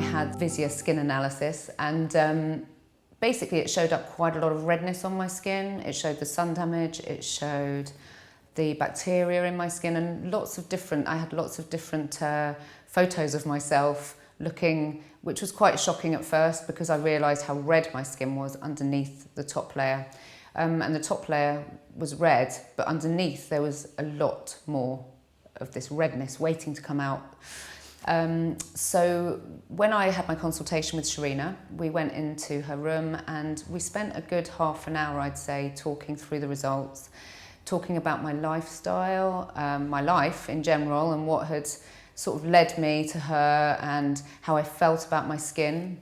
had VISIA skin analysis, and basically it showed up quite a lot of redness on my skin. It showed the sun damage, it showed the bacteria in my skin, and I had lots of different photos of myself looking, which was quite shocking at first because I realised how red my skin was underneath the top layer. And the top layer was red, but underneath there was a lot more of this redness waiting to come out. So when I had my consultation with Sherina, we went into her room and we spent a good half an hour, I'd say, talking through the results, talking about my lifestyle, my life in general, and what had sort of led me to her, and how I felt about my skin.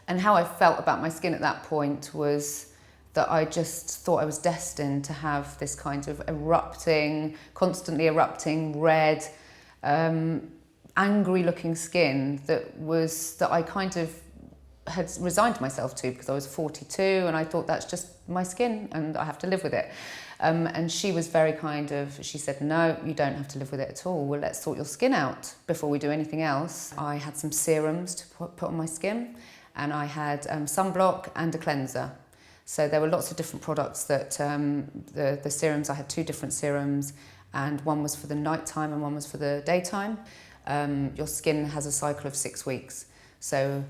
And how I felt about my skin at that point was that I just thought I was destined to have this kind of constantly erupting, red, angry looking skin that I kind of had resigned myself to because I was 42, and I thought that's just my skin and I have to live with it. And she was very she said, no, you don't have to live with it at all. Well, let's sort your skin out before we do anything else. I had some serums to put on my skin, and I had sunblock and a cleanser. So there were lots of different products that, the serums, I had 2 different serums, and one was for the nighttime and one was for the daytime. Your skin has a cycle of 6 weeks. So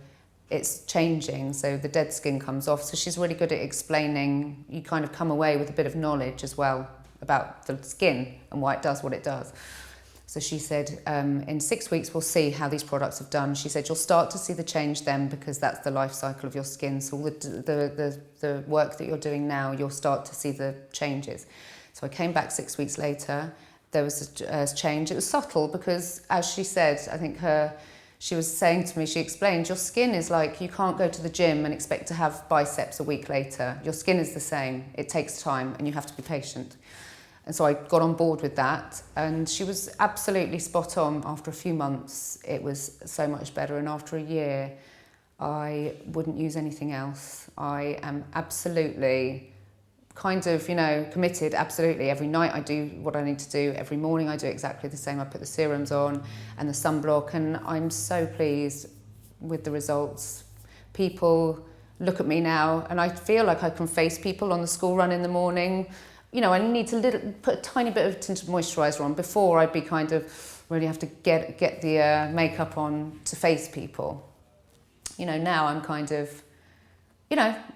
it's changing, so the dead skin comes off. So she's really good at explaining. You kind of come away with a bit of knowledge as well about the skin and why it does what it does. So she said, in 6 weeks we'll see how these products have done. She said, you'll start to see the change then, because that's the life cycle of your skin. So all the work that you're doing now, you'll start to see the changes. So I came back 6 weeks later. There was a change. It was subtle because, as she said, I think she was saying to me, she explained, your skin is like, you can't go to the gym and expect to have biceps a week later. Your skin is the same. It takes time and you have to be patient. And so I got on board with that, and she was absolutely spot on. After a few months, it was so much better. And after a year, I wouldn't use anything else. I am absolutely committed, absolutely. Every night I do what I need to do. Every morning I do exactly the same. I put the serums on and the sunblock, and I'm so pleased with the results. People look at me now and I feel like I can face people on the school run in the morning. I need to put a tiny bit of tinted moisturiser on. Before, I'd be really have to get the makeup on to face people. Now I'm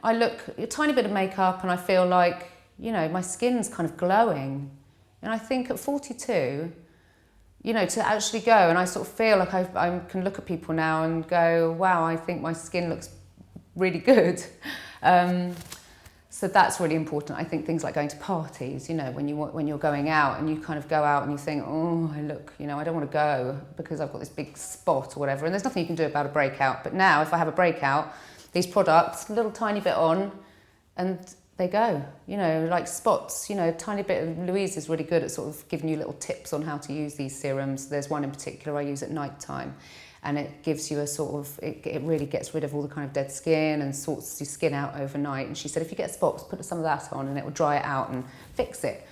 I look a tiny bit of makeup and I feel like, my skin's kind of glowing. And I think at 42, to actually go, and I sort of feel like I can look at people now and go, wow, I think my skin looks really good. So that's really important. I think things like going to parties, when you're going out and you kind of go out and you think, oh, I don't want to go because I've got this big spot or whatever. And there's nothing you can do about a breakout. But now if I have a breakout, these products, a little tiny bit on, and they go, like spots, a tiny bit of. Louise is really good at sort of giving you little tips on how to use these serums. There's one in particular I use at night time, and it gives you it really gets rid of all the kind of dead skin and sorts your skin out overnight. And she said, if you get spots, put some of that on and it will dry it out and fix it.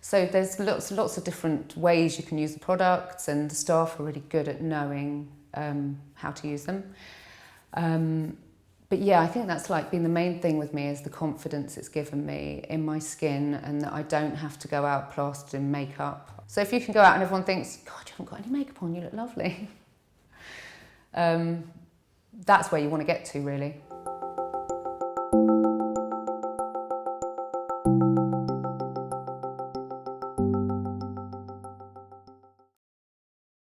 So there's lots of different ways you can use the products, and the staff are really good at knowing how to use them. But yeah, I think that's been the main thing with me, is the confidence it's given me in my skin, and that I don't have to go out plastered in makeup. So if you can go out and everyone thinks, God, you haven't got any makeup on, you look lovely. That's where you want to get to, really.